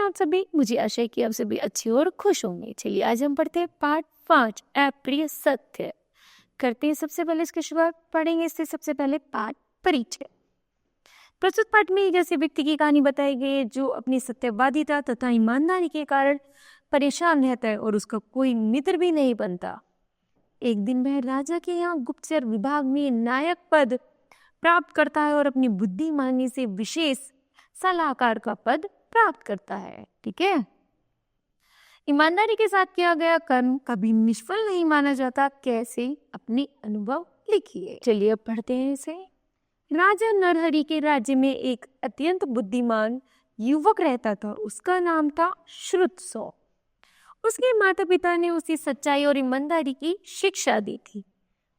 आप सभी? मुझे आशा है कि आप सभी अच्छे और खुश होंगे। चलिए आज हम पढ़ते हैं पाठ 5 अप्रिय सत्य। करते हैं सबसे पहले इसकी शुरुआत, पढ़ेंगे इससे सबसे पहले पाठ परिचय। प्रस्तुत पाठ में एक ऐसे व्यक्ति की कहानी बताई गई है जो अपनी सत्यवादिता तथा ईमानदारी के कारण परेशान रहता है और उसका कोई मित्र भी नहीं बनता। एक दिन वह राजा के यहाँ गुप्तचर विभाग में नायक पद प्राप्त करता है और अपनी बुद्धिमानी से विशेष सलाहकार का पद प्राप्त करता है। ठीक है, ईमानदारी के साथ किया गया कर्म कभी निष्फल नहीं माना जाता। कैसे? अपनी अनुभव लिखिए। चलिए अब पढ़ते हैं इसे। राजा नरहरि के राज्य में एक अत्यंत बुद्धिमान युवक रहता था। उसका नाम था श्रुतसो। उसके माता पिता ने उसे सच्चाई और ईमानदारी की शिक्षा दी थी।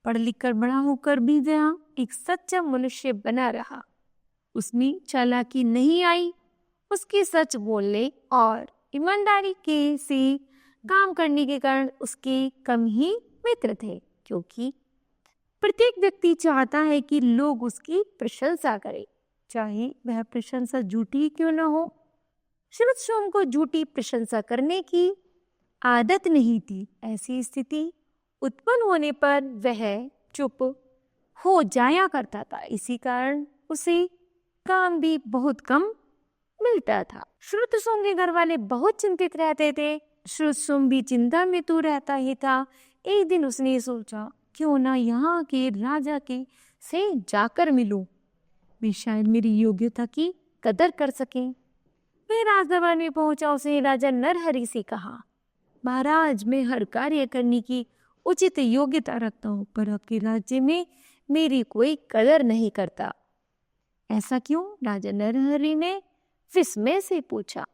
पढ़ लिख कर बड़ा होकर भी वह एक सच्चा मनुष्य बना रहा। उसमें चालाकी नहीं आई। उसके सच बोलने और ईमानदारी के से काम करने के कारण उसके कम ही मित्र थे, क्योंकि प्रत्येक व्यक्ति चाहता है कि लोग उसकी प्रशंसा करें, चाहे वह प्रशंसा झूठी क्यों न हो। श्रुतसोम को झूठी प्रशंसा करने की आदत नहीं थी। ऐसी स्थिति उत्पन्न होने पर वह चुप हो जाया करता था। इसी कारण उसे काम भी बहुत कम मिलता था। श्रुतसोम के घर वाले बहुत चिंतित रहते थे। श्रुतसोम भी चिंता में तो रहता ही था। एक दिन उसने सोचा, क्यों ना यहाँ के राजा के से जाकर मिलूं, वे शायद मेरी योग्यता की कदर कर सकें। वह राजदरबार में पहुंचा। उसने राजा नरहरि से कहा, महाराज, मैं हर कार्य करने की उचित योग्यता रखता हूँ, पर आपके राज्य में मेरी कोई कदर नहीं करता। ऐसा क्यों? राजा नरहरि ने विस्मय से पूछा।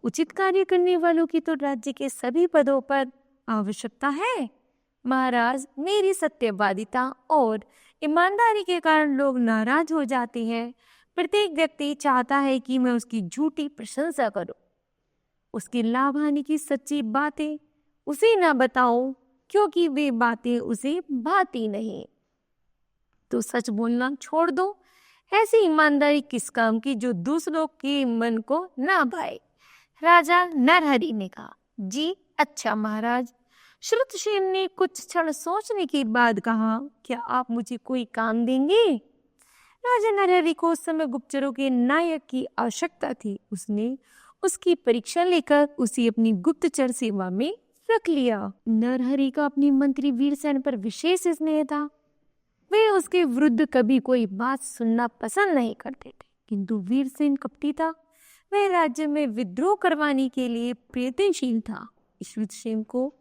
उचित कार्य करने वालों की तो राज्य के सभी पदों पर आवश्यकता है। महाराज, मेरी सत्यवादिता और ईमानदारी के कारण लोग नाराज हो जाते हैं। प्रत्येक व्यक्ति चाहता है कि मैं उसकी झूठी प्रशंसा करूं, उसकी लाभ हानि की सच्ची बातें उसे ना बताऊं, क्योंकि वे बातें उसे भाती नहीं। तो सच बोलना छोड़ दो। ऐसी ईमानदारी किस काम की जो दूसरों के मन को ना भाए। राजा नरहरि ने कहा, जी अच्छा महाराज। श्रुतसेन ने कुछ क्षण सोचने के बाद कहा, क्या आप मुझे कोई काम देंगे? राजा नरहरि को उस समय गुप्तचरों के नायक की आवश्यकता थी। उसने उसकी परीक्षा लेकर उसे अपनी गुप्तचर सेवा में रख लिया। नरहरि का अपनी मंत्री वीरसेन पर विशेष स्नेह था। वे उसके विरुद्ध कभी कोई बात सुनना पसंद नहीं करते थे, किंतु वीरसेन कपटी था। वह राज्य में विद्रोह करवाने के लिए प्रयत्नशील था। श्रुतसेन को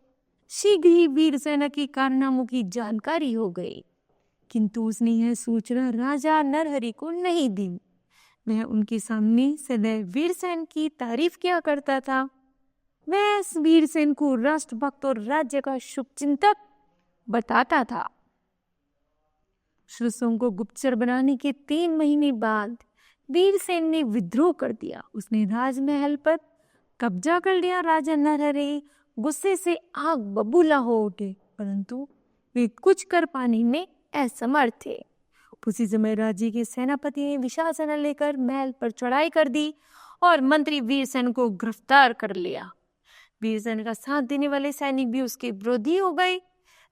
शीघ्र ही वीरसेन के कारनामों की जानकारी हो गई, किंतु उसने यह सूचना राजा नरहरि को नहीं दी। वह उनके सामने सदैव वीरसेन की तारीफ किया करता था। वह वीरसेन को राष्ट्रभक्त और राज्य का शुभचिंतक बताता था। श्रुतसोम को गुप्तचर बनाने के 3 महीने बाद वीरसेन ने विद्रोह कर दिया। उसने राजमहल पर कब्जा कर लिया। राजा नरहरि गुस्से से आग बबूला हो उठे, परंतु वे कुछ कर पाने में असमर्थ थे। उसी समय राज्य के सेनापति ने विशाल सेना लेकर महल पर चढ़ाई कर दी और मंत्री वीरसेन को गिरफ्तार कर लिया। वीरसेन का साथ देने वाले सैनिक भी उसके विरोधी हो गए।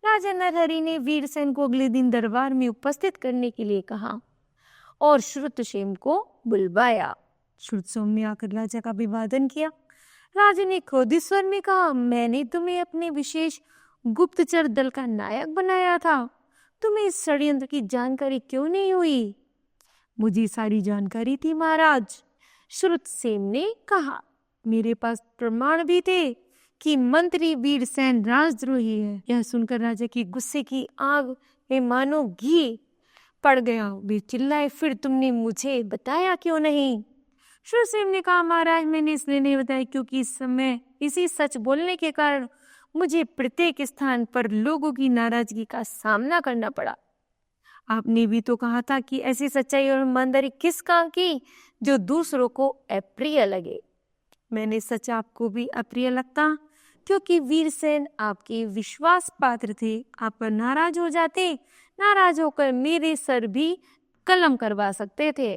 राजा नरहरि ने वीरसेन को अगले दिन दरबार में उपस्थित करने के लिए कहा और श्रुतसेन को बुलवाया। श्रुतसेन ने आकर राजा का अभिवादन किया। राजा ने क्रोधित स्वर में कहा, मैंने तुम्हें अपने विशेष गुप्तचर दल का नायक बनाया था। तुम्हें इस षड्यंत्र की जानकारी क्यों नहीं हुई? मुझे सारी जानकारी थी महाराज, श्रुतसेन ने कहा। मेरे पास प्रमाण भी थे कि मंत्री वीरसेन राजद्रोही है। यह सुनकर राजा की गुस्से की आग में मानो घी पड़ गया। वे चिल्लाए, फिर तुमने मुझे बताया क्यों नहीं? श्रुतसेन ने कहा, महाराज, मैंने इसलिए नहीं बताया क्योंकि इस समय इसी सच बोलने के कारण मुझे प्रत्येक स्थान पर लोगों की नाराजगी का सामना करना पड़ा। आपने भी तो कहा था कि ऐसी सच्चाई और ईमानदारी किस काम की जो दूसरों को अप्रिय लगे। मैंने सच आपको भी अप्रिय लगता, क्योंकि वीरसेन आपके विश्वास पात्र थे। आप पर नाराज हो जाते, नाराज होकर मेरे सर भी कलम करवा सकते थे।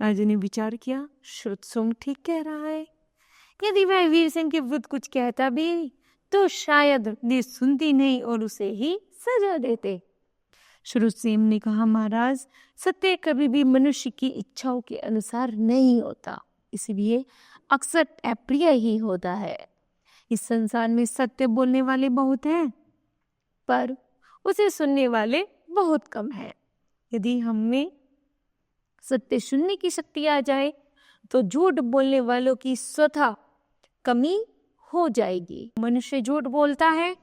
राजा ने विचार किया, श्रुतसेन ठीक कह रहा है। यदि वह वीर सिंह के विरुद्ध कुछ कहता भी तो शायद वे सुनती नहीं और उसे ही सजा देते। शुरुसेन ने कहा, महाराज, सत्य कभी भी मनुष्य की इच्छाओं के अनुसार नहीं होता, इसलिए अक्सर अप्रिय ही होता है। इस संसार में सत्य बोलने वाले बहुत हैं, पर उसे सुनने वाले बहुत कम हैं। यदि हमें सत्य सुनने की शक्ति आ जाए तो झूठ बोलने वालों की स्वतः कमी हो जाएगी। मनुष्य झूठ बोलता है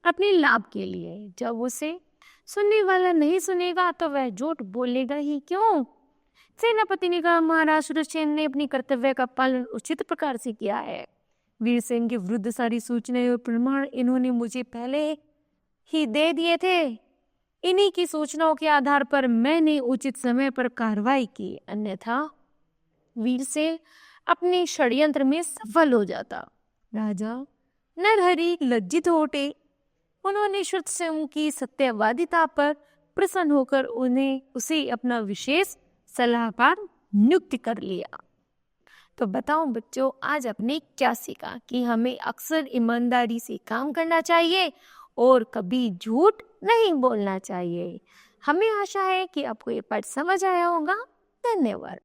अपने लाभ के लिए। जब उसे सुनने वाला नहीं सुनेगा तो वह झूठ बोलेगा ही क्यों? सेनापति ने कहा, महाराज, शुरुसेन ने अपनी कर्तव्य का पालन उचित प्रकार से किया है। वीरसेन के विरुद्ध सारी सूचनाएं और प्रमाण इन्होंने मुझे पहले ही दे दिए थे। इन्हीं की सूचनाओं के आधार पर मैंने उचित समय पर कार्रवाई की, अन्यथा वीरसेन अपने षड्यंत्र में सफल हो जाता। राजा नरहरि लज्जित हो उठे। उन्होंने शुरुसेन की सत्यवादिता पर प्रसन्न होकर उसे अपना विशेष सलाहकार नियुक्त कर लिया। तो बताओ बच्चों, आज आपने क्या सीखा कि हमें अक्सर ईमानदारी से काम करना चाहिए और कभी झूठ नहीं बोलना चाहिए। हमें आशा है कि आपको ये पाठ समझ आया होगा। धन्यवाद।